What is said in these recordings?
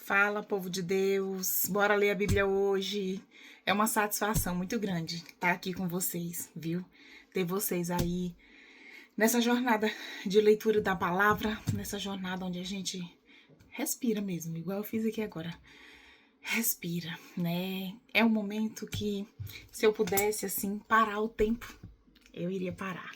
Fala, povo de Deus, bora ler a Bíblia hoje. É uma satisfação muito grande estar aqui com vocês, viu? Ter vocês aí nessa jornada de leitura da palavra, nessa jornada onde a gente respira mesmo, igual eu fiz aqui agora. Respira, né? É um momento que, se eu pudesse, assim, parar o tempo, eu iria parar,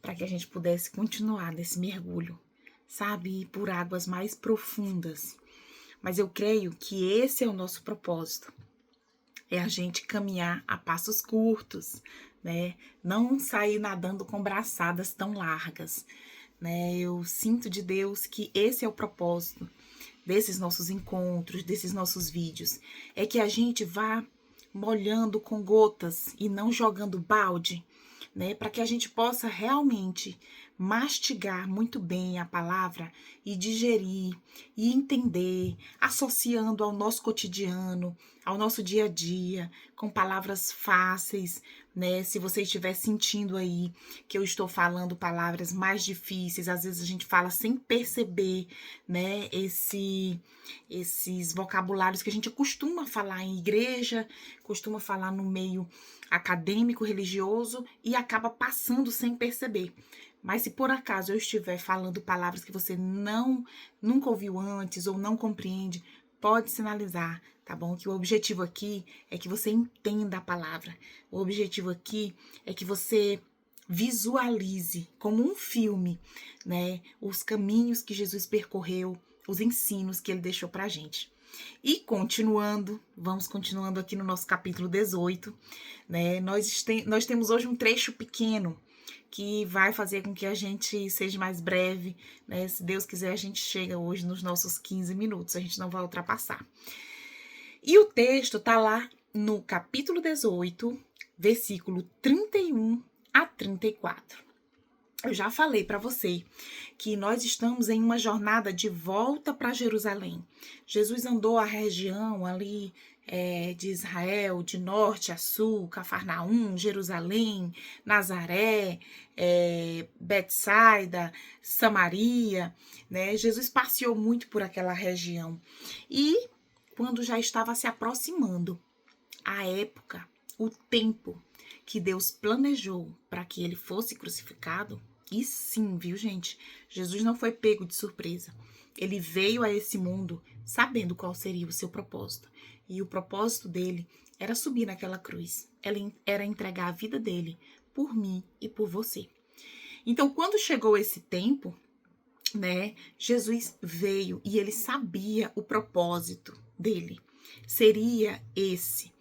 para que a gente pudesse continuar nesse mergulho, sabe? Ir por águas mais profundas. Mas eu creio que esse é o nosso propósito. É a gente caminhar a passos curtos, né? Não sair nadando com braçadas tão largas, né? Eu sinto de Deus que esse é o propósito desses nossos encontros, desses nossos vídeos. É que a gente vá molhando com gotas e não jogando balde, né? Para que a gente possa realmente mastigar muito bem a palavra e digerir e entender, associando ao nosso cotidiano, ao nosso dia a dia, com palavras fáceis, né? Se você estiver sentindo aí que eu estou falando palavras mais difíceis, às vezes a gente fala sem perceber, né? Esses vocabulários que a gente costuma falar em igreja, costuma falar no meio acadêmico, religioso e acaba passando sem perceber. Mas se por acaso eu estiver falando palavras que você nunca ouviu antes ou não compreende, pode sinalizar, tá bom? Que o objetivo aqui é que você entenda a palavra. O objetivo aqui é que você visualize como um filme, né, os caminhos que Jesus percorreu, os ensinos que ele deixou pra gente. E vamos continuando aqui no nosso capítulo 18, né? Nós temos hoje um trecho pequeno que vai fazer com que a gente seja mais breve, né? Se Deus quiser, a gente chega hoje nos nossos 15 minutos, a gente não vai ultrapassar. E o texto tá lá no capítulo 18, versículo 31 a 34. Eu já falei para você que nós estamos em uma jornada de volta para Jerusalém. Jesus andou a região ali de Israel, de norte a sul, Cafarnaum, Jerusalém, Nazaré, Betsaida, Samaria, né? Jesus passeou muito por aquela região. E quando já estava se aproximando a época, o tempo que Deus planejou para que ele fosse crucificado, e sim, viu, gente? Jesus não foi pego de surpresa. Ele veio a esse mundo sabendo qual seria o seu propósito. E o propósito dele era subir naquela cruz. Era entregar a vida dele por mim e por você. Então, quando chegou esse tempo, né, Jesus veio e ele sabia o propósito dele. Seria esse.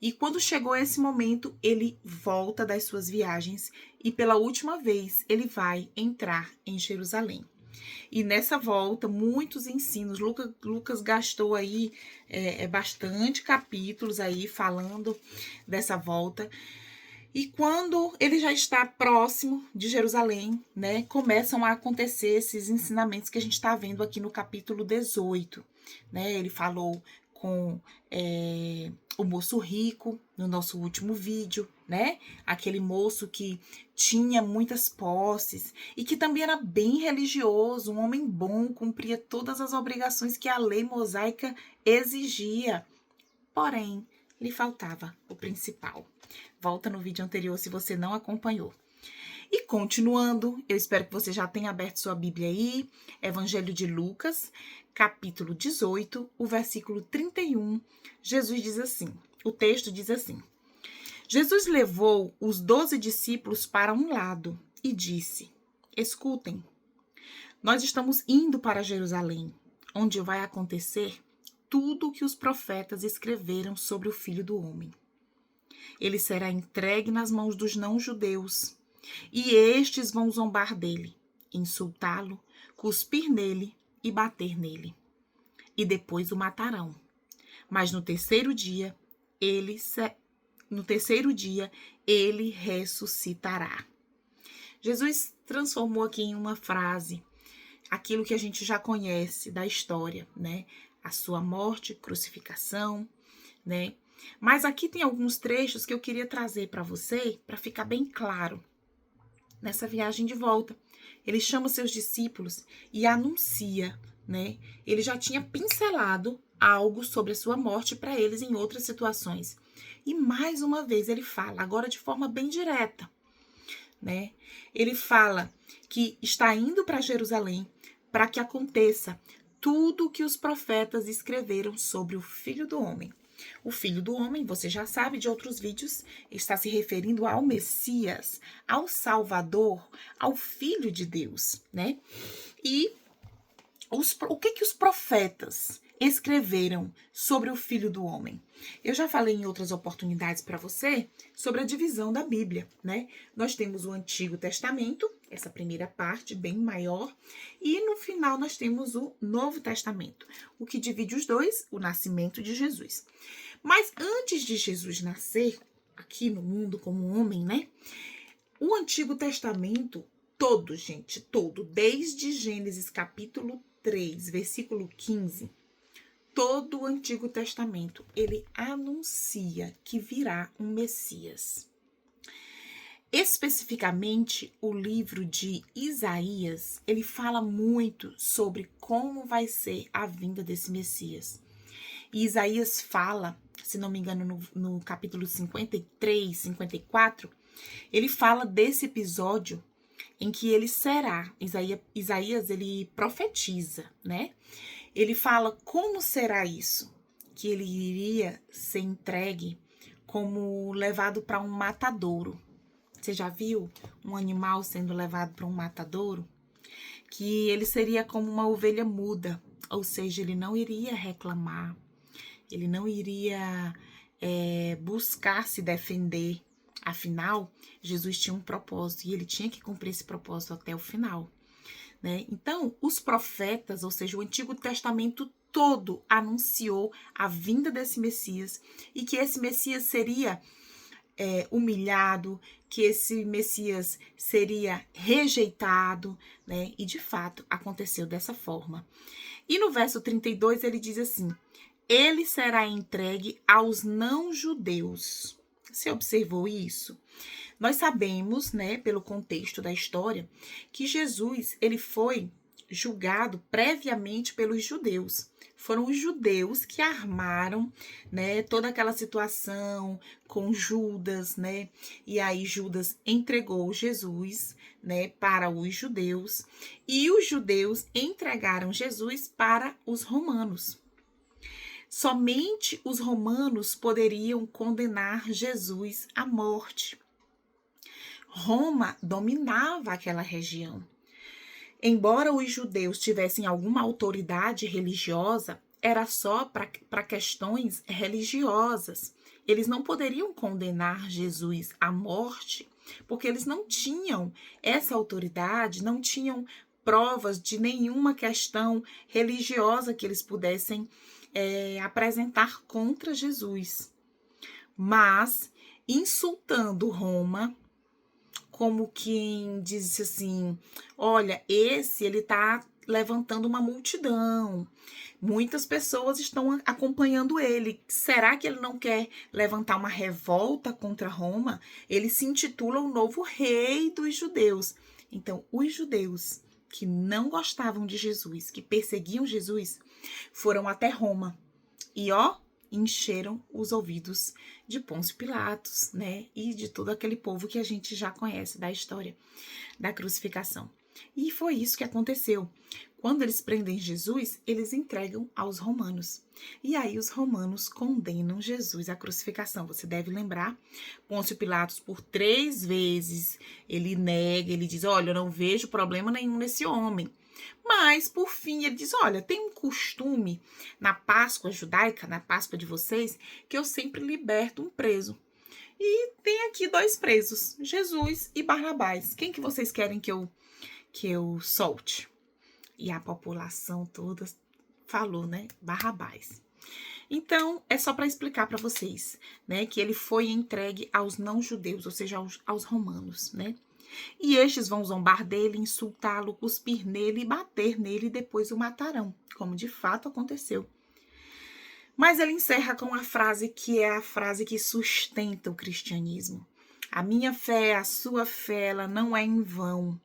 E quando chegou esse momento, ele volta das suas viagens e pela última vez ele vai entrar em Jerusalém. E nessa volta, muitos ensinos. Lucas gastou aí bastante capítulos aí falando dessa volta. E quando ele já está próximo de Jerusalém, né, começam a acontecer esses ensinamentos que a gente está vendo aqui no capítulo 18. Né? Ele falou com o moço rico no nosso último vídeo, né? Aquele moço que tinha muitas posses e que também era bem religioso, um homem bom, cumpria todas as obrigações que a lei mosaica exigia. Porém, lhe faltava o principal. Volta no vídeo anterior se você não acompanhou. E continuando, eu espero que você já tenha aberto sua Bíblia aí, Evangelho de Lucas, capítulo 18, o versículo 31, Jesus diz assim, o texto diz assim: Jesus levou os 12 discípulos para um lado e disse: escutem, nós estamos indo para Jerusalém, onde vai acontecer tudo o que os profetas escreveram sobre o Filho do Homem. Ele será entregue nas mãos dos não-judeus, e estes vão zombar dele, insultá-lo, cuspir nele e bater nele. E depois o matarão. Mas no terceiro dia, ele ressuscitará. Jesus transformou aqui em uma frase aquilo que a gente já conhece da história, né? A sua morte, crucificação, né? Mas aqui tem alguns trechos que eu queria trazer para você, para ficar bem claro. Nessa viagem de volta, ele chama seus discípulos e anuncia né? Ele já tinha pincelado algo sobre a sua morte para eles em outras situações. E mais uma vez ele fala, agora de forma bem direta, né? Ele fala que está indo para Jerusalém para que aconteça tudo o que os profetas escreveram sobre o Filho do Homem. O Filho do Homem, você já sabe de outros vídeos, está se referindo ao Messias, ao Salvador, ao Filho de Deus, né? E o que os profetas escreveram sobre o Filho do Homem? Eu já falei em outras oportunidades para você sobre a divisão da Bíblia, né? Nós temos o Antigo Testamento, essa primeira parte bem maior, e no final nós temos o Novo Testamento. O que divide os dois? O nascimento de Jesus. Mas antes de Jesus nascer, aqui no mundo como homem, né? O Antigo Testamento todo, gente, todo, desde Gênesis capítulo 3, versículo 15, todo o Antigo Testamento, ele anuncia que virá um Messias. Especificamente, o livro de Isaías, ele fala muito sobre como vai ser a vinda desse Messias. E Isaías fala, se não me engano, no capítulo 53, 54, ele fala desse episódio em que ele será. Isaías, ele profetiza, né? Ele fala como será isso, que ele iria ser entregue como levado para um matadouro. Você já viu um animal sendo levado para um matadouro? Que ele seria como uma ovelha muda, ou seja, ele não iria reclamar, ele não iria buscar se defender. Afinal, Jesus tinha um propósito e ele tinha que cumprir esse propósito até o final, né? Então, os profetas, ou seja, o Antigo Testamento todo anunciou a vinda desse Messias e que esse Messias seria humilhado, que esse Messias seria rejeitado, né? E de fato aconteceu dessa forma. E no verso 32 ele diz assim: ele será entregue aos não-judeus. Você observou isso? Nós sabemos, né, pelo contexto da história, que Jesus, ele foi julgado previamente pelos judeus. Foram os judeus que armaram, né, toda aquela situação com Judas, né? E aí Judas entregou Jesus, né, para os judeus, e os judeus entregaram Jesus para os romanos. Somente os romanos poderiam condenar Jesus à morte. Roma dominava aquela região. Embora os judeus tivessem alguma autoridade religiosa, era só para questões religiosas. Eles não poderiam condenar Jesus à morte, porque eles não tinham essa autoridade, não tinham provas de nenhuma questão religiosa que eles pudessem apresentar contra Jesus. Mas, insultando Roma, como quem disse assim, olha, ele está levantando uma multidão, muitas pessoas estão acompanhando ele, será que ele não quer levantar uma revolta contra Roma? Ele se intitula o novo rei dos judeus. Então, os judeus que não gostavam de Jesus, que perseguiam Jesus, foram até Roma e, encheram os ouvidos de Pôncio Pilatos, né? E de todo aquele povo que a gente já conhece da história da crucificação. E foi isso que aconteceu. Quando eles prendem Jesus, eles entregam aos romanos. E aí os romanos condenam Jesus à crucificação. Você deve lembrar, Pôncio Pilatos, por 3 vezes, ele nega, ele diz, olha, eu não vejo problema nenhum nesse homem. Mas, por fim, ele diz, olha, tem um costume na Páscoa judaica, na Páscoa de vocês, que eu sempre liberto um preso. E tem aqui 2 presos, Jesus e Barrabás. Quem que vocês querem que eu solte? E a população toda falou, né? Barrabás. Então, é só para explicar para vocês, né? Que ele foi entregue aos não-judeus, ou seja, aos romanos, né? E estes vão zombar dele, insultá-lo, cuspir nele e bater nele e depois o matarão, como de fato aconteceu. Mas ele encerra com a frase que é a frase que sustenta o cristianismo. A minha fé, a sua fé, ela não é em vão.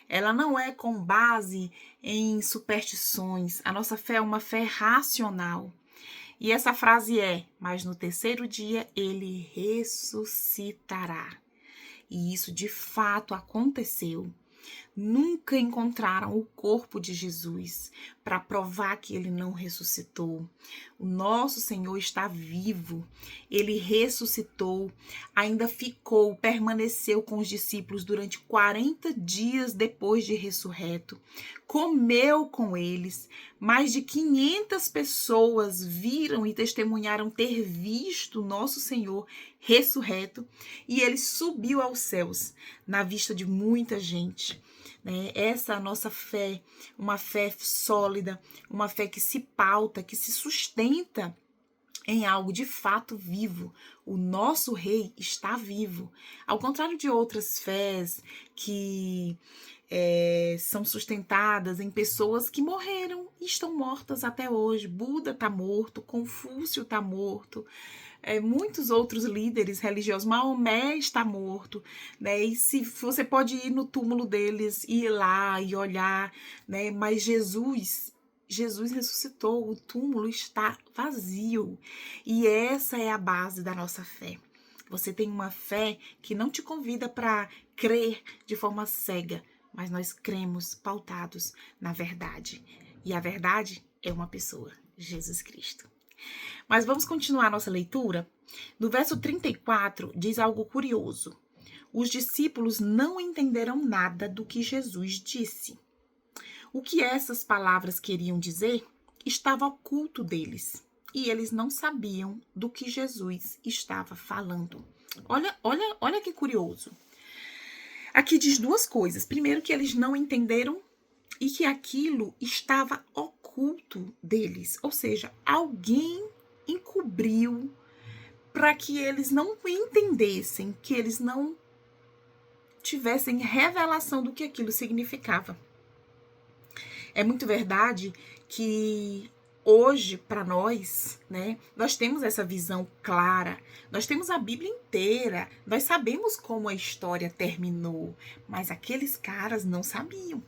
Ela não é com base em superstições. A nossa fé é uma fé racional. E essa frase é: mas no terceiro dia ele ressuscitará. E isso de fato aconteceu. Nunca encontraram o corpo de Jesus para provar que ele não ressuscitou. O nosso Senhor está vivo. Ele ressuscitou, ainda permaneceu com os discípulos durante 40 dias depois de ressurreto. Comeu com eles. Mais de 500 pessoas viram e testemunharam ter visto o nosso Senhor ressurreto, e ele subiu aos céus na vista de muita gente. Essa é a nossa fé, uma fé sólida, uma fé que se pauta, que se sustenta em algo de fato vivo. O nosso rei está vivo. Ao contrário de outras fés que são sustentadas em pessoas que morreram e estão mortas até hoje. Buda está morto, Confúcio está morto, muitos outros líderes religiosos, Maomé está morto, né? E se você pode ir no túmulo deles, ir lá e olhar, né? Mas Jesus ressuscitou, o túmulo está vazio. E essa é a base da nossa fé. Você tem uma fé que não te convida para crer de forma cega, mas nós cremos pautados na verdade. E a verdade é uma pessoa, Jesus Cristo. Mas vamos continuar nossa leitura? No verso 34 diz algo curioso. Os discípulos não entenderam nada do que Jesus disse. O que essas palavras queriam dizer estava oculto deles, e eles não sabiam do que Jesus estava falando. Olha que curioso. Aqui diz duas coisas. Primeiro, que eles não entenderam e que aquilo estava oculto deles. Ou seja, alguém encobriu para que eles não entendessem, que eles não tivessem revelação do que aquilo significava. É muito verdade que hoje, para nós, né, nós temos essa visão clara, nós temos a Bíblia inteira, nós sabemos como a história terminou, mas aqueles caras não sabiam.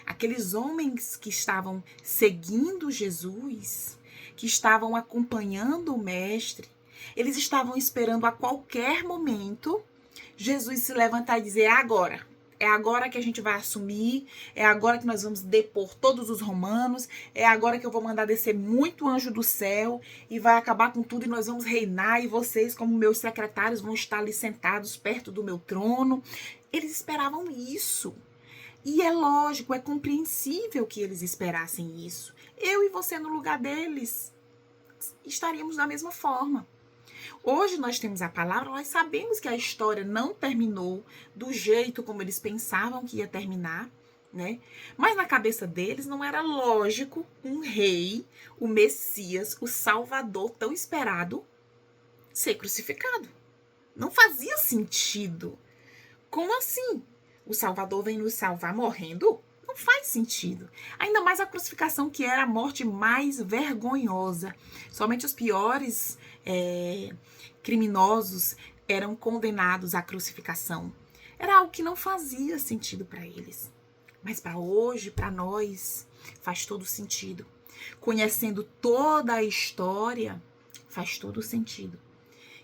Aqueles homens que estavam seguindo Jesus, que estavam acompanhando o Mestre, eles estavam esperando a qualquer momento Jesus se levantar e dizer: é agora que a gente vai assumir, é agora que nós vamos depor todos os romanos, é agora que eu vou mandar descer muito anjo do céu e vai acabar com tudo e nós vamos reinar e vocês, como meus secretários, vão estar ali sentados perto do meu trono. Eles esperavam isso. E é lógico, é compreensível que eles esperassem isso. Eu e você no lugar deles estaríamos da mesma forma. Hoje nós temos a palavra, nós sabemos que a história não terminou do jeito como eles pensavam que ia terminar, né? Mas na cabeça deles não era lógico um rei, o Messias, o Salvador tão esperado, ser crucificado. Não fazia sentido. Como assim? O Salvador vem nos salvar morrendo? Não faz sentido. Ainda mais a crucificação, que era a morte mais vergonhosa. Somente os piores criminosos eram condenados à crucificação. Era algo que não fazia sentido para eles. Mas para hoje, para nós, faz todo sentido. Conhecendo toda a história, faz todo sentido.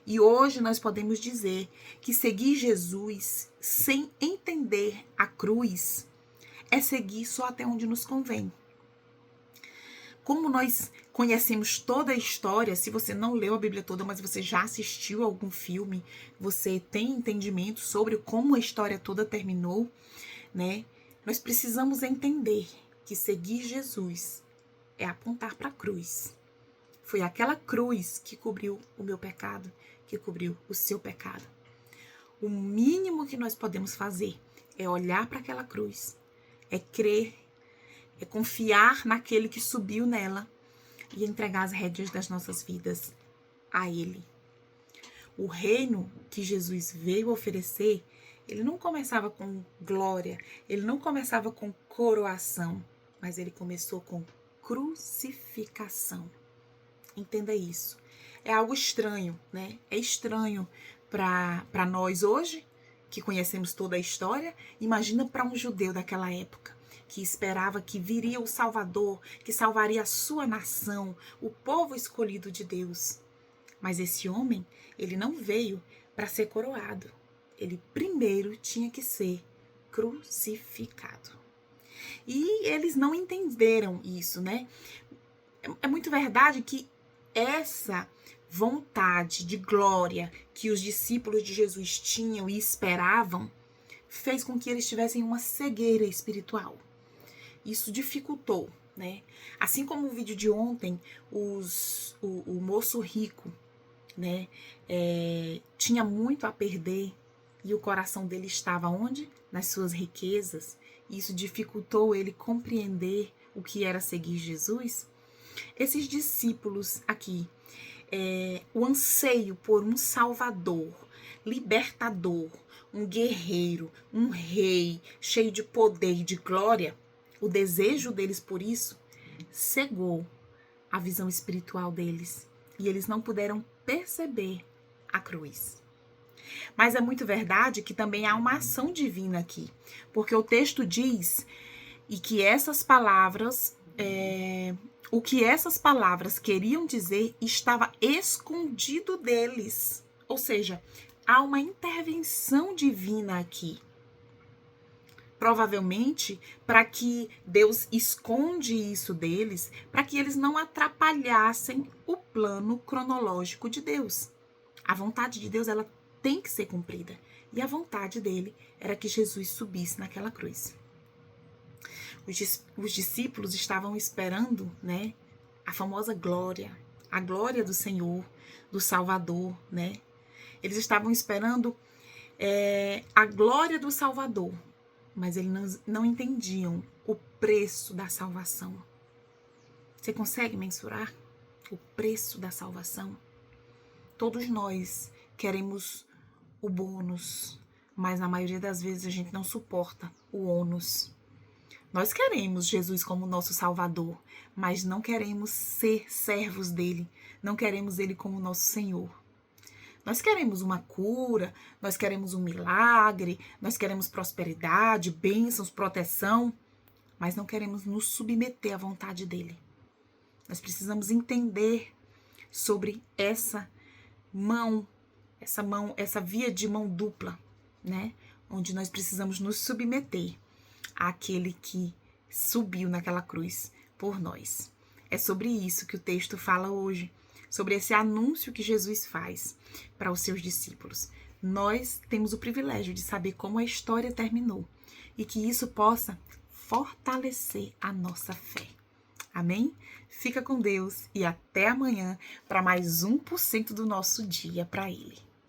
E hoje nós podemos dizer que seguir Jesus sem entender a cruz é seguir só até onde nos convém. Como nós conhecemos toda a história, se você não leu a Bíblia toda, mas você já assistiu algum filme, você tem entendimento sobre como a história toda terminou, né? Nós precisamos entender que seguir Jesus é apontar para a cruz. Foi aquela cruz que cobriu o meu pecado, que cobriu o seu pecado. O mínimo que nós podemos fazer é olhar para aquela cruz, é crer, é confiar naquele que subiu nela e entregar as rédeas das nossas vidas a Ele. O reino que Jesus veio oferecer, ele não começava com glória, ele não começava com coroação, mas ele começou com crucificação. Entenda isso. É algo estranho, né? É estranho para nós hoje, que conhecemos toda a história. Imagina para um judeu daquela época, que esperava que viria o Salvador, que salvaria a sua nação, o povo escolhido de Deus. Mas esse homem, ele não veio para ser coroado. Ele primeiro tinha que ser crucificado. E eles não entenderam isso, né? É muito verdade que essa vontade de glória que os discípulos de Jesus tinham e esperavam fez com que eles tivessem uma cegueira espiritual. Isso dificultou, né? Assim como o vídeo de ontem, o moço rico, né, tinha muito a perder e o coração dele estava onde? Nas suas riquezas. Isso dificultou ele compreender o que era seguir Jesus. Esses discípulos aqui, o anseio por um Salvador, libertador, um guerreiro, um rei cheio de poder e de glória, o desejo deles por isso cegou a visão espiritual deles e eles não puderam perceber a cruz. Mas é muito verdade que também há uma ação divina aqui, porque o texto diz e que essas palavras, o que essas palavras queriam dizer estava escondido deles. Ou seja, há uma intervenção divina aqui. Provavelmente para que Deus esconde isso deles, para que eles não atrapalhassem o plano cronológico de Deus. A vontade de Deus, ela tem que ser cumprida. E a vontade dele era que Jesus subisse naquela cruz. Os discípulos estavam esperando, né, a famosa glória, a glória do Senhor, do Salvador, né? Eles estavam esperando a glória do Salvador, mas eles não entendiam o preço da salvação. Você consegue mensurar o preço da salvação? Todos nós queremos o bônus, mas na maioria das vezes a gente não suporta o ônus. Nós queremos Jesus como nosso Salvador, mas não queremos ser servos dele, não queremos ele como nosso Senhor. Nós queremos uma cura, nós queremos um milagre, nós queremos prosperidade, bênçãos, proteção, mas não queremos nos submeter à vontade dele. Nós precisamos entender sobre essa via de mão dupla, né? Onde nós precisamos nos submeter àquele que subiu naquela cruz por nós. É sobre isso que o texto fala hoje, sobre esse anúncio que Jesus faz para os seus discípulos. Nós temos o privilégio de saber como a história terminou e que isso possa fortalecer a nossa fé. Amém? Fica com Deus e até amanhã para mais 1% do nosso dia para Ele.